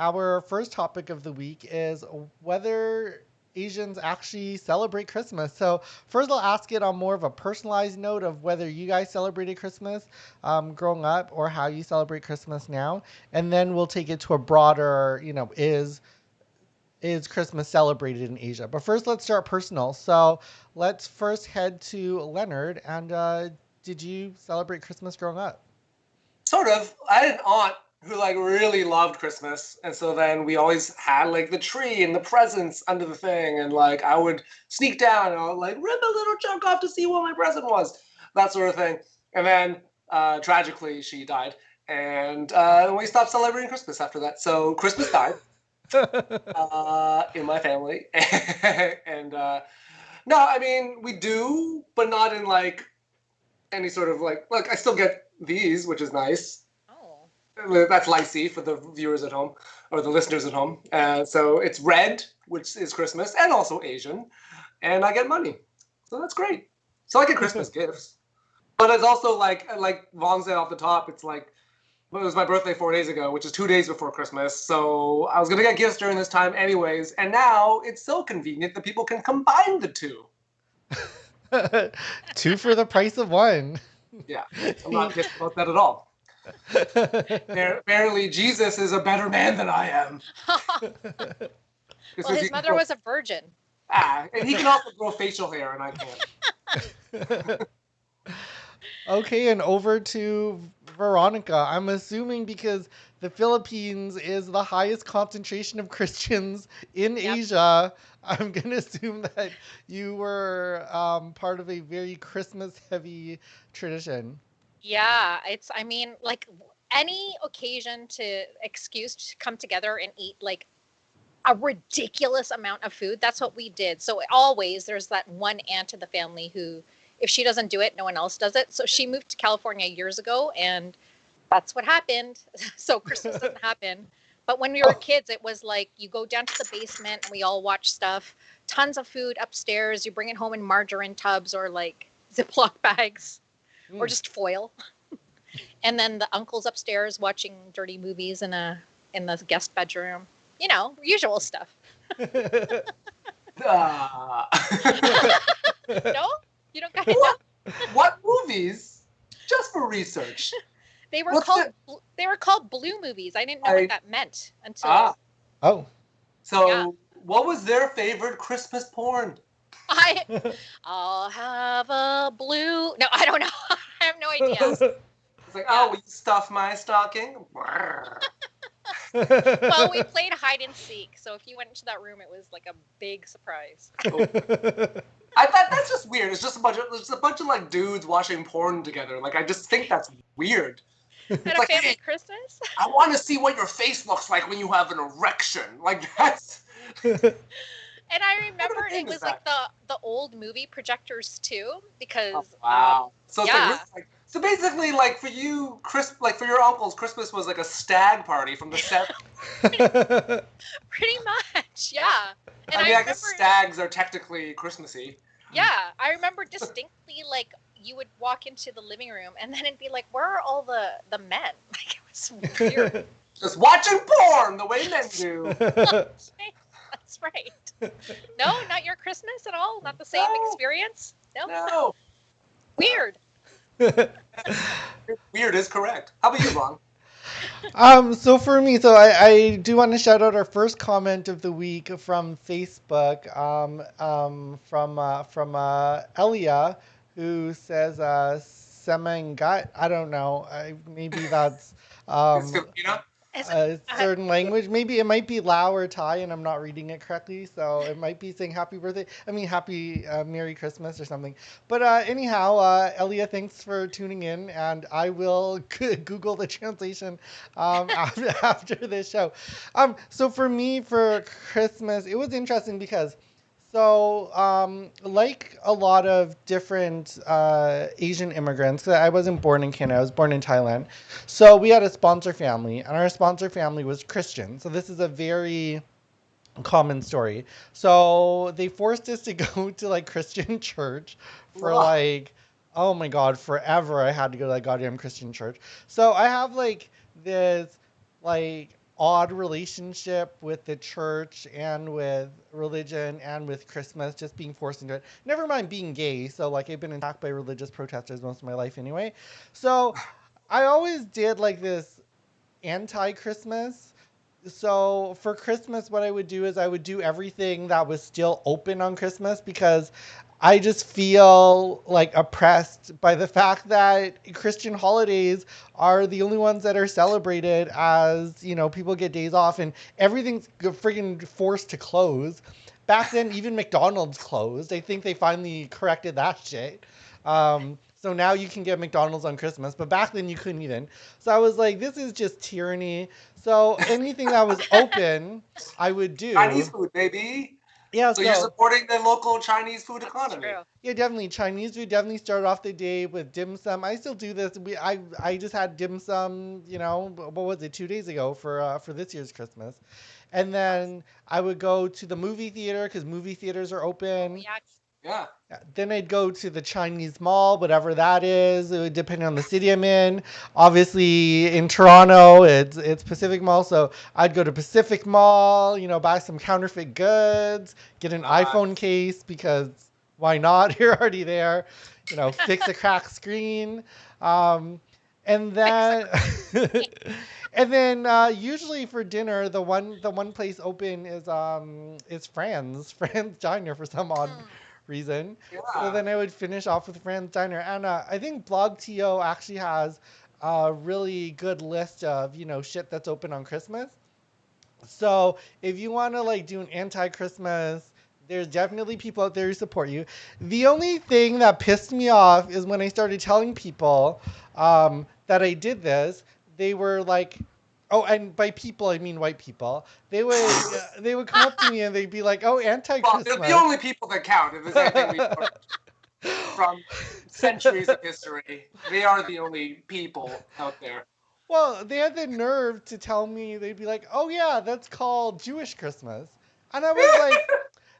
Our first topic of the week is whether Asians actually celebrate Christmas. So, first, I'll ask it on more of a personalized note of whether you guys celebrated Christmas growing up or how you celebrate Christmas now. And then we'll take it to a broader, is Christmas celebrated in Asia? But first, let's start personal. So, let's first head to Leonard. And did you celebrate Christmas growing up? Sort of. I had an aunt who like really loved Christmas, and so then we always had like the tree and the presents under the thing, and like I would sneak down and I would like rip a little chunk off to see what my present was, that sort of thing. And then tragically she died, and we stopped celebrating Christmas after that. So Christmas died in my family, and no, I mean we do, but not in like any sort of like. Look, I still get these, which is nice. Oh. That's Lycee for the viewers at home or the listeners at home. So it's red, which is Christmas, and also Asian, and I get money, so that's great. So I get Christmas gifts, but it's also like Vaughn said off the top, it's like it was my birthday 4 days ago, which is 2 days before Christmas. So I was gonna get gifts during this time anyways, and now it's so convenient that people can combine the two. Two for the price of one. Yeah, I'm not pissed about that at all. Apparently, Jesus is a better man than I am. Well, his mother was a virgin. And he can also grow facial hair, and I can't. Okay, and over to Veronica. I'm assuming because the Philippines is the highest concentration of Christians in Asia, I'm going to assume that you were part of a very Christmas-heavy tradition. Yeah, I mean, like any occasion to excuse to come together and eat like a ridiculous amount of food. That's what we did. So always there's that one aunt in the family who, if she doesn't do it, no one else does it. So she moved to California years ago, and that's what happened. So Christmas doesn't happen. But when we were kids, it was like you go down to the basement and we all watch stuff. Tons of food upstairs. You bring it home in margarine tubs or like Ziploc bags or just foil. And then the uncle's upstairs watching dirty movies in the guest bedroom. You know, usual stuff. No? You don't gotta know? What movies? Just for research. They were called blue movies. I didn't know what that meant until. So what was their favorite Christmas porn? I'll have a blue. No, I don't know. I have no idea. It's like, will you stuff my stocking? Well, we played hide and seek, so if you went into that room, it was like a big surprise. I thought that's just weird. It's just a bunch of like dudes watching porn together. Like I just think that's weird. At a family Christmas? I want to see what your face looks like when you have an erection. Like that's. And I remember it was like the old movie projectors too, because wow. So so basically, like for you, like for your uncles, Christmas was like a stag party from the 70s. Pretty much, yeah. And I guess stags are technically Christmassy. Yeah, I remember distinctly, like you would walk into the living room, and then it'd be like, "Where are all the men?" Like it was weird. Just watching porn the way men do. That's right. No, not your Christmas at all. Not the same experience. No. Weird. Weird is correct. How about you, Vaughn? So for me, I do want to shout out our first comment of the week from Facebook, from Elia, who says Semangat. I don't know. Maybe that's Filipino? a certain language. Maybe it might be Lao or Thai, and I'm not reading it correctly. So it might be saying happy birthday. I mean, happy Merry Christmas or something. But anyhow, Elia, thanks for tuning in, and I will Google the translation after this show. So for me, for Christmas, it was interesting because. So, like a lot of different Asian immigrants, I wasn't born in Canada, I was born in Thailand. So we had a sponsor family, and our sponsor family was Christian. So this is a very common story. So they forced us to go to like Christian church for like, oh my God, forever I had to go to that goddamn Christian church. So I have like this like odd relationship with the church and with religion and with Christmas, just being forced into it. Never mind being gay. So like I've been attacked by religious protesters most of my life anyway. So I always did like this anti-Christmas. So for Christmas, what I would do is I would do everything that was still open on Christmas because I just feel like oppressed by the fact that Christian holidays are the only ones that are celebrated as, people get days off and everything's friggin' forced to close. Back then, even McDonald's closed. I think they finally corrected that shit. So now you can get McDonald's on Christmas, but back then you couldn't even. So I was like, this is just tyranny. So anything that was open, I would do. Chinese food, baby. Yeah, so you're supporting the local Chinese food economy. True. Yeah, definitely. Chinese food definitely started off the day with dim sum. I still do this. I just had dim sum, what was it, 2 days ago for this year's Christmas. And then I would go to the movie theater because movie theaters are open. Yeah. Then I'd go to the Chinese mall, whatever that is. It would depend on the city I'm in. Obviously, in Toronto, it's Pacific Mall, so I'd go to Pacific Mall. Buy some counterfeit goods, get an iPhone case because why not? You're already there. Fix a cracked screen, and then and then usually for dinner, the one place open is Fran's Diner for some odd reason. Yeah. So then I would finish off with Fran's Diner. And I think BlogTO actually has a really good list of, shit that's open on Christmas. So if you want to like do an anti-Christmas, there's definitely people out there who support you. The only thing that pissed me off is when I started telling people that I did this, they were like, oh, and by people I mean white people. They would come up to me and they'd be like, "Oh, anti-Christmas." Well, they're the only people that count. If there's anything we learned from centuries of history, they are the only people out there. Well, they had the nerve to tell me, they'd be like, "Oh yeah, that's called Jewish Christmas," and I was like,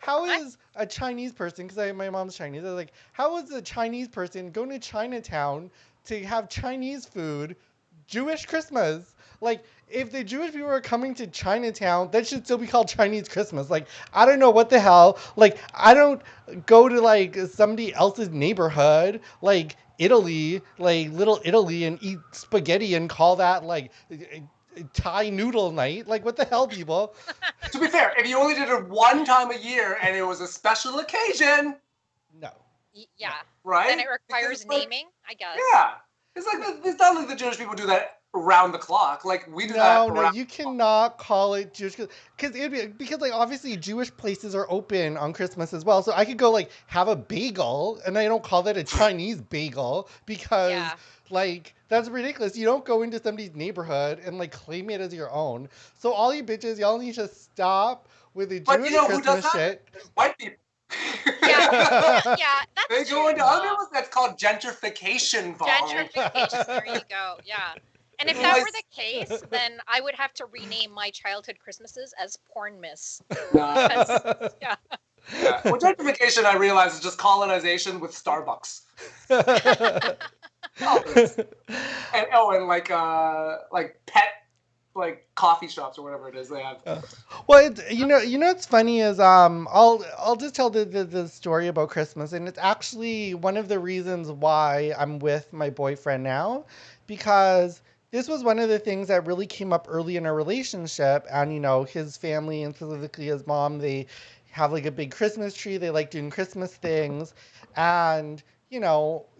"How is a Chinese person?" Because my mom's Chinese. I was like, "How is a Chinese person going to Chinatown to have Chinese food, Jewish Christmas?" Like, if the Jewish people are coming to Chinatown, that should still be called Chinese Christmas. Like, I don't know what the hell. Like, I don't go to, like, somebody else's neighborhood, like Italy, like Little Italy, and eat spaghetti and call that, like, Thai noodle night. Like, what the hell, people? To be fair, if you only did it one time a year and it was a special occasion. No. Yeah. Right? Then it requires naming, I guess. Yeah. It's not like the Jewish people do that around the clock. Like we do that. No, you cannot call it Jewish because like obviously Jewish places are open on Christmas as well. So I could go like have a bagel and I don't call that a Chinese bagel because like that's ridiculous. You don't go into somebody's neighborhood and like claim it as your own. So all you bitches, y'all need to stop with the Jewish Christmas shit. White people. Yeah, that's they go into other ones. That's called gentrification. Gentrification. There you go. Yeah. And if that were the case, then I would have to rename my childhood Christmases as Porn Miss. Yeah. Well, gentrification, I realize, is just colonization with Starbucks. and like pet like coffee shops or whatever it is they have. Well, what's funny is I'll just tell the story about Christmas, and it's actually one of the reasons why I'm with my boyfriend now, because this was one of the things that really came up early in our relationship. And, his family, and specifically his mom, they have like a big Christmas tree. They like doing Christmas things. And,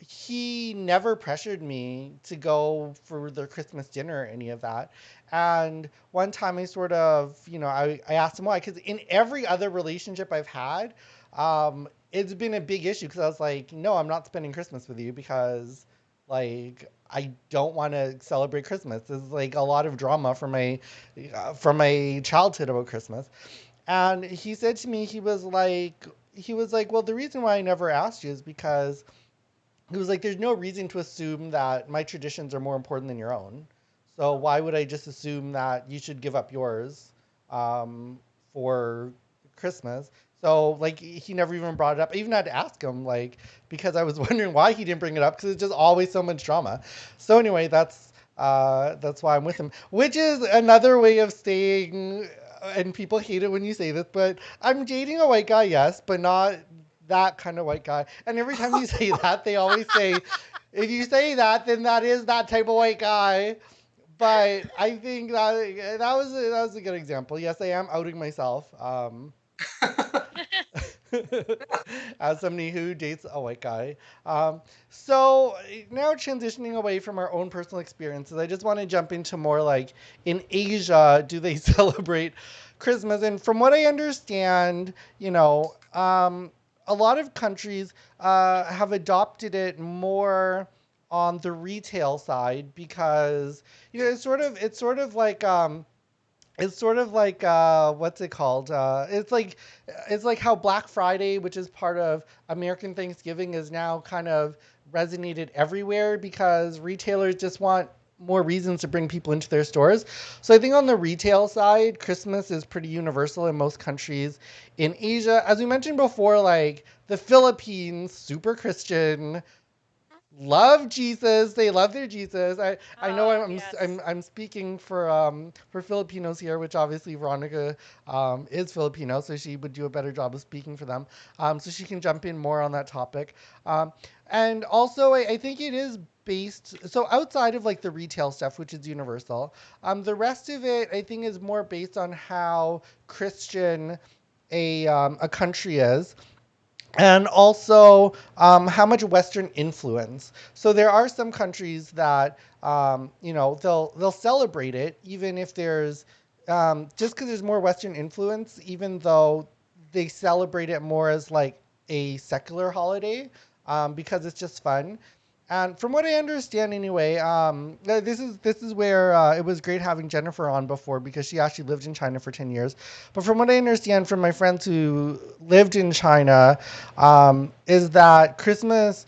he never pressured me to go for their Christmas dinner or any of that. And one time I sort of, I asked him why. Because in every other relationship I've had, it's been a big issue. Because I was like, no, I'm not spending Christmas with you because, like, I don't want to celebrate Christmas. There's like a lot of drama from my childhood about Christmas. And he said to me, he was like, well, the reason why I never asked you is because he was like, there's no reason to assume that my traditions are more important than your own. So why would I just assume that you should give up yours for Christmas? So, like, he never even brought it up. I even had to ask him, like, because I was wondering why he didn't bring it up, because it's just always so much drama. So anyway, that's That's why I'm with him. Which is another way of saying, and people hate it when you say this, but I'm dating a white guy, yes, but not that kind of white guy. And every time you say that, they always say, if you say that, then that is that type of white guy. But I think that was a good example. Yes, I am outing myself. As somebody who dates a white guy. So now transitioning away from our own personal experiences, I just want to jump into more like in Asia, do they celebrate Christmas? And from what I understand, a lot of countries have adopted it more on the retail side because it's sort of like what's it called? It's like how Black Friday, which is part of American Thanksgiving, is now kind of resonated everywhere because retailers just want more reasons to bring people into their stores. So I think on the retail side, Christmas is pretty universal in most countries. In Asia, as we mentioned before, like the Philippines, super Christian, love Jesus. They love their Jesus. I know Oh, yes. I'm speaking for Filipinos here, which obviously Veronica is Filipino, so she would do a better job of speaking for them. So she can jump in more on that topic. Um, and also, I think it is based so outside of like the retail stuff, which is universal. The rest of it I think is more based on how Christian a country is and also how much Western influence. So there are some countries that they'll celebrate it even if there's just because there's more Western influence, even though they celebrate it more as like a secular holiday because it's just fun. And from what I understand, anyway, this is where it was great having Jennifer on before because she actually lived in China for 10 years. But from what I understand from my friends who lived in China, is that Christmas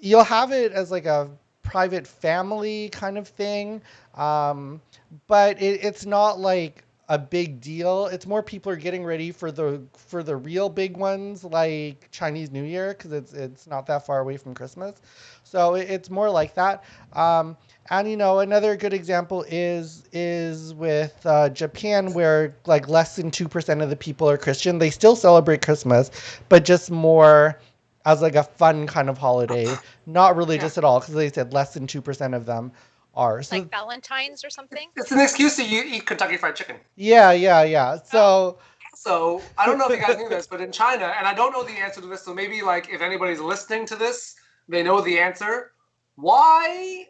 you'll have it as like a private family kind of thing, but it's not like a big deal. It's more people are getting ready for the real big ones like Chinese New Year because it's not that far away from Christmas. So it's more like that. And another good example is with Japan, where like less than 2% of the people are Christian. They still celebrate Christmas, but just more as like a fun kind of holiday, not Yeah. religious at all, because they said less than 2% of them are. Like So Valentine's or something? It's an excuse to eat Kentucky Fried Chicken. yeah. Oh, So So I don't know if you guys knew this, but in China, and I don't know the answer to this, so maybe like if anybody's listening to this, they know the answer. Why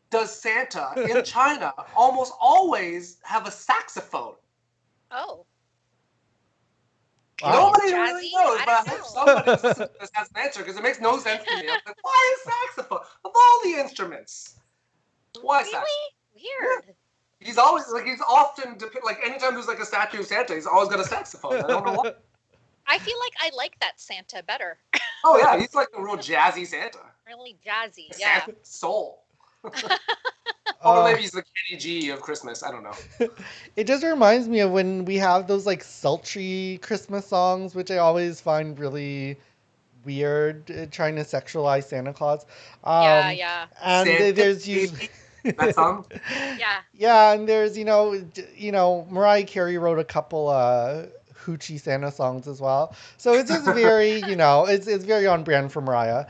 does Santa in China almost always have a saxophone? oh. Because wow. he's Nobody really jazzy? knows, I but I don't hope know. somebody who's listening to this has an answer because it makes no sense to me. I'm like, why is saxophone? Of all the instruments, why saxophone? Really? Yeah. Weird. He's always like he's often like anytime there's like a statue of Santa, he's always got a saxophone. I don't know why. I feel like I like that Santa better. Oh yeah, he's like a real jazzy Santa. Really jazzy. Yeah. Santa soul. Or uh, maybe he's the Kenny G of Christmas. I don't know. it just reminds me of when we have those like sultry Christmas songs, which I always find really weird, trying to sexualize Santa Claus. Yeah, Um, yeah. and Santa there's usually baby. That song? Yeah. yeah, and there's Mariah Carey wrote a couple hoochie Santa songs as well. So it's just very it's very on brand for Mariah.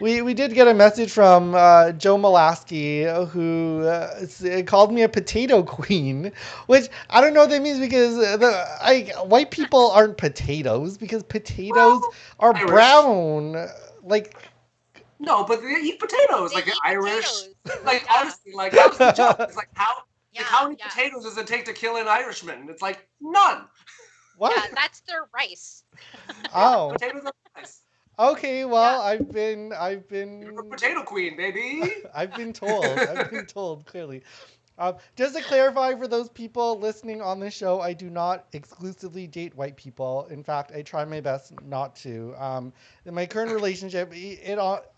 We did get a message from Joe Molaski who called me a potato queen, which I don't know what that means because white people aren't potatoes because potatoes Well, are Irish. brown. Like No, but they eat potatoes. They Like eat Irish. potatoes. Like Yeah. honestly, like that was the joke. It's like how Yeah. many Yeah. potatoes does it take to kill an Irishman? It's like none. Yeah. what? That's their rice. Yeah, Oh. potatoes are nice. Okay, Yeah. well, I've You're a been potato queen, baby. I've been told. I've been told clearly. Just to clarify for those people listening on this show, I do not exclusively date white people. In fact, I try my best not to. In my current relationship,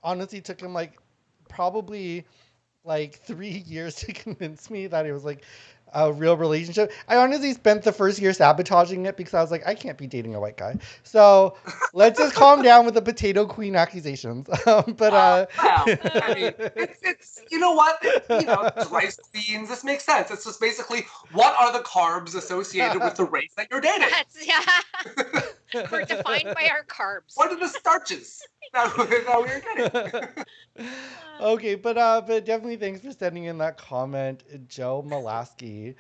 honestly took him like probably like 3 years to convince me that it was like a real relationship. I honestly spent the first year sabotaging it because I was like, I can't be dating a white guy. So let's just calm down with the potato queen accusations. Well, I mean, Uh, it's you know what? It's rice queens. This makes sense. It's just basically what are the carbs associated with the race that you're dating? that's yeah. We're defined by our carbs. What are the starches that we're getting? Okay, but definitely thanks for sending in that comment, Joe Malasky.